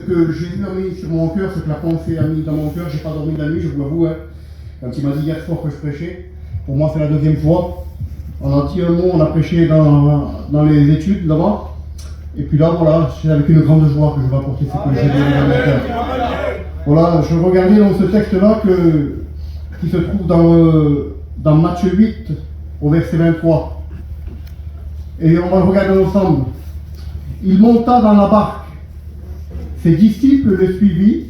Que Jésus a mis sur mon cœur, ce que la pensée a mis dans mon cœur, j'ai pas dormi de la nuit, je vous l'avoue. Hein. Quand il m'a dit hier soir que je prêchais, pour moi c'est la deuxième fois. On a dit un mot, on a prêché dans les études là-bas. Et puis là, voilà, c'est avec une grande joie que je vais apporter ce que j'ai dit dans mon cœur. Voilà, je regardais dans ce texte-là qui se trouve dans Matthieu 8, au verset 23. Et on va le regarder ensemble. Il monta dans la barque. Ses disciples le suivirent,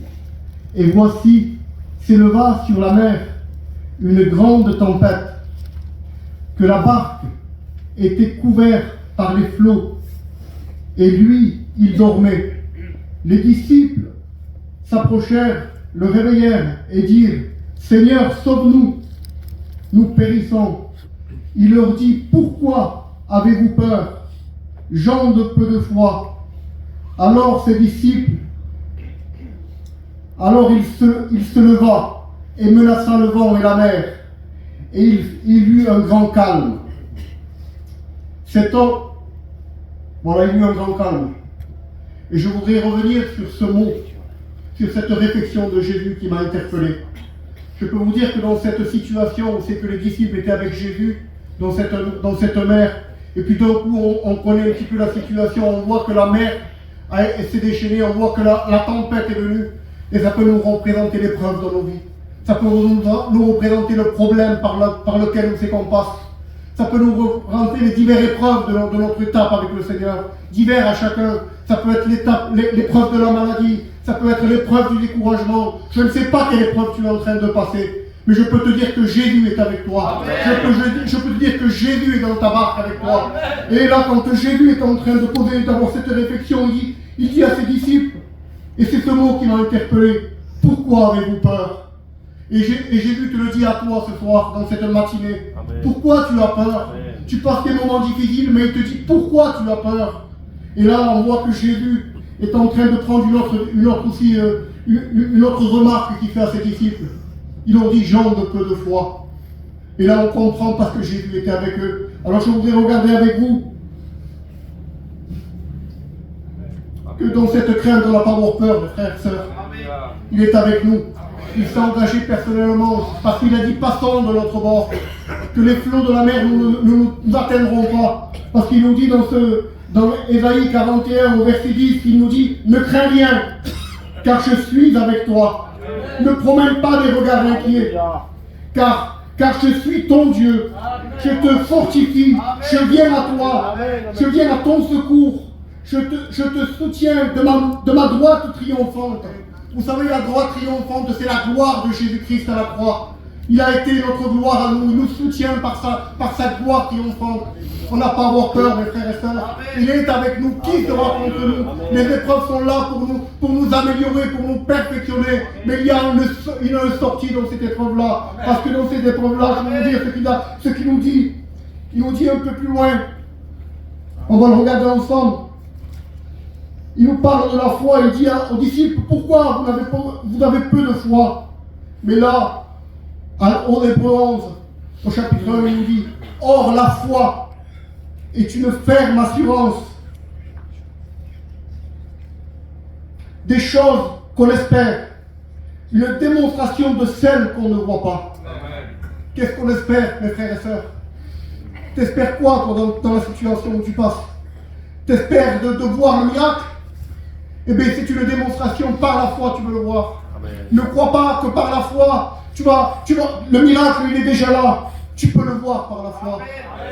et voici, s'éleva sur la mer une grande tempête, que la barque était couverte par les flots, et lui, il dormait. Les disciples s'approchèrent, le réveillèrent, et dirent, « Seigneur, sauve-nous, nous périssons. » Il leur dit, « Pourquoi avez-vous peur, gens de peu de foi ?» Alors ses disciples, il se leva et menaça le vent et la mer, et il eut un grand calme. Cet homme, voilà, il eut un grand calme. Et je voudrais revenir sur ce mot, sur cette réflexion de Jésus qui m'a interpellé. Je peux vous dire que dans cette situation où c'est que les disciples étaient avec Jésus, dans cette mer, et puis d'un coup on connaît un petit peu la situation, on voit que la mer s'est déchaînée, on voit que la tempête est venue, et ça peut nous représenter l'épreuve dans nos vies. Ça peut nous représenter le problème par lequel c'est qu'on passe. Ça peut nous représenter les diverses épreuves de notre étape avec le Seigneur. Divers à chacun. Ça peut être l'épreuve de la maladie. Ça peut être l'épreuve du découragement. Je ne sais pas quelle épreuve tu es en train de passer. Mais je peux te dire que Jésus est avec toi. Je peux te dire que Jésus est dans ta barque avec toi. Et là, quand Jésus est en train d'avoir cette réflexion, il dit à ses disciples, et c'est ce mot qui m'a interpellé, pourquoi avez-vous peur? Et Jésus te le dit à toi ce soir, dans cette matinée. Amen. Pourquoi tu as peur? Amen. Tu passes des moments difficiles, mais il te dit pourquoi tu as peur? Et là, on voit que Jésus est en train de prendre une autre remarque qu'il fait à ses disciples. Il leur dit, gens de peu de foi. Et là, on comprend parce que Jésus était avec eux. Alors, je voudrais regarder avec vous que dans cette crainte, on n'a pas avoir peur, mes frères et sœurs. Il est avec nous. Il s'est engagé personnellement parce qu'il a dit passons de notre bord, que les flots de la mer ne nous atteindront pas. Parce qu'il nous dit dans Ésaïe 41 au verset 10, il nous dit ne crains rien, car je suis avec toi. Ne promène pas des regards inquiets, car je suis ton Dieu. Je te fortifie, je viens à toi, je viens à ton secours. Je te soutiens de ma droite triomphante. Vous savez, la droite triomphante, c'est la gloire de Jésus-Christ à la croix. Il a été notre gloire à nous, il nous soutient par sa gloire triomphante. On n'a pas à avoir peur, mes frères et sœurs. Il est avec nous, qui sera contre nous? Les épreuves sont là pour nous améliorer, pour nous perfectionner. Mais il y a une sortie dans cette épreuve-là. Parce que dans cette épreuve-là, je vais vous dire ce qu'il nous dit. Il nous dit un peu plus loin. On va le regarder ensemble. Il nous parle de la foi, il dit aux disciples, pourquoi vous avez peu de foi? Mais là, au Hébreux 11, au chapitre 1, il nous dit, or la foi est une ferme assurance des choses qu'on espère, une démonstration de celles qu'on ne voit pas. Qu'est-ce qu'on espère, mes frères et sœurs? T'espères quoi, toi, dans la situation où tu passes? T'espères de voir le miracle? Eh bien, c'est une démonstration, par la foi, tu veux le voir. Amen. Ne crois pas que par la foi, le miracle, il est déjà là. Tu peux le voir par la foi.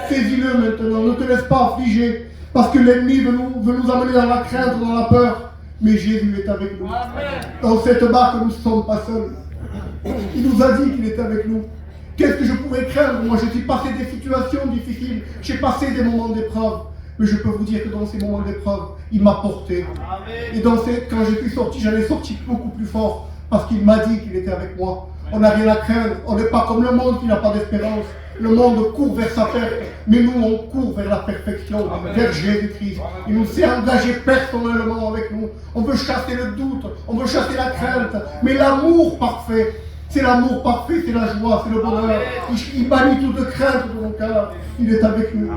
Saisis-le maintenant, ne te laisse pas affliger, parce que l'ennemi veut nous amener dans la crainte, dans la peur. Mais Jésus est avec nous. Amen. Dans cette barque, nous ne sommes pas seuls. Il nous a dit qu'il était avec nous. Qu'est-ce que je pouvais craindre? Moi, j'ai passé des situations difficiles, j'ai passé des moments d'épreuve. Mais je peux vous dire que dans ces moments d'épreuve, il m'a porté. Amen. Et quand je suis sorti, j'en ai sorti beaucoup plus fort. Parce qu'il m'a dit qu'il était avec moi. On n'a rien à craindre. On n'est pas comme le monde qui n'a pas d'espérance. Le monde court vers sa perte. Mais nous, on court vers la perfection, Amen. Vers Jésus-Christ. Il nous s'est engagé personnellement avec nous. On veut chasser le doute. On veut chasser la crainte. Mais l'amour parfait, c'est l'amour parfait, c'est la joie, c'est le bonheur. Il bannit toute crainte de mon cœur. Il est avec nous.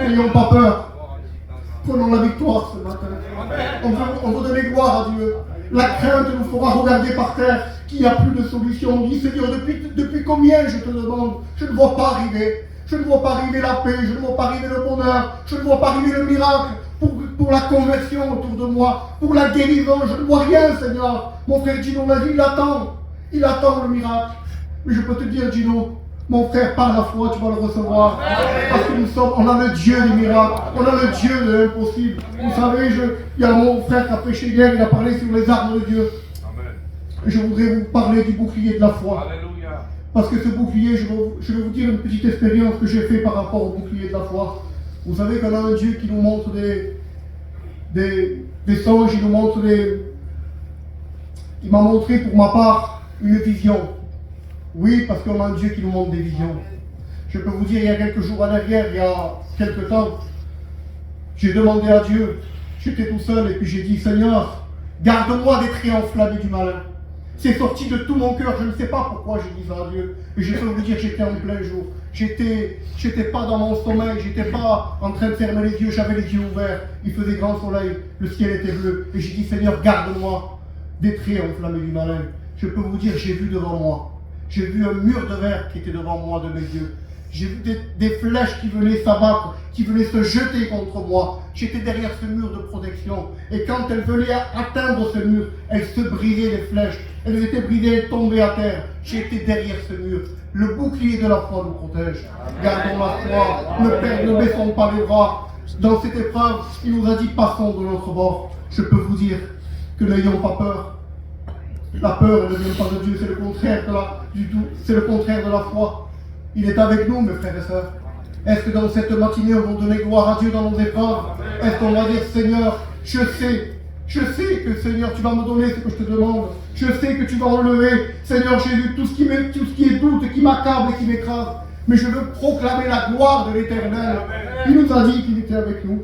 N'ayons pas peur. Prenons la victoire ce matin. On veut donner gloire à Dieu. La crainte nous fera regarder par terre qu'il n'y a plus de solution. On dit, Seigneur, depuis combien je te demande? Je ne vois pas arriver. Je ne vois pas arriver la paix, je ne vois pas arriver le bonheur, je ne vois pas arriver le miracle pour la conversion autour de moi, pour la guérison. Je ne vois rien, Seigneur. Mon frère Gino l'a dit, il attend le miracle. Mais je peux te dire, Gino, mon frère, par la foi, tu vas le recevoir. Parce que on a le Dieu des miracles, on a le Dieu de l'impossible. Vous savez, il y a mon frère qui a prêché hier, il a parlé sur les armes de Dieu. Et je voudrais vous parler du bouclier de la foi. Alléluia. Parce que ce bouclier, je vais vous dire une petite expérience que j'ai faite par rapport au bouclier de la foi. Vous savez qu'on a un Dieu qui nous montre des songes, il nous montre Il m'a montré pour ma part une vision. Oui, parce qu'on a un Dieu qui nous montre des visions. Je peux vous dire, il y a quelques jours en arrière, il y a quelques temps, j'ai demandé à Dieu, j'étais tout seul et puis j'ai dit, Seigneur, garde-moi des traits enflammés du malin. C'est sorti de tout mon cœur, je ne sais pas pourquoi j'ai dit ça à Dieu. Et je peux vous dire, j'étais en plein jour. J'étais pas dans mon sommeil, j'étais pas en train de fermer les yeux, j'avais les yeux ouverts. Il faisait grand soleil, le ciel était bleu. Et j'ai dit, Seigneur, garde-moi des traits enflammés du malin. Je peux vous dire, j'ai vu devant moi. J'ai vu un mur de verre qui était devant moi de mes yeux. J'ai vu des flèches qui venaient s'abattre, qui venaient se jeter contre moi. J'étais derrière ce mur de protection. Et quand elles venaient atteindre ce mur, elles se brisaient les flèches. Elles étaient brisées, elles tombaient à terre. J'étais derrière ce mur. Le bouclier de la foi nous protège. Gardons la foi. Ne baissons pas les bras. Dans cette épreuve, il nous a dit passons de notre bord. Je peux vous dire que n'ayons pas peur. La peur ne vient pas de Dieu, c'est le contraire c'est le contraire de la foi. Il est avec nous, mes frères et sœurs. Est-ce que dans cette matinée, on va donner gloire à Dieu dans nos épreuves? Est-ce qu'on va dire, Seigneur, je sais que, Seigneur, tu vas me donner ce que je te demande. Je sais que tu vas enlever, Seigneur Jésus, tout ce qui est doute, qui m'accable et qui m'écrase. Mais je veux proclamer la gloire de l'Éternel. Il nous a dit qu'il était avec nous.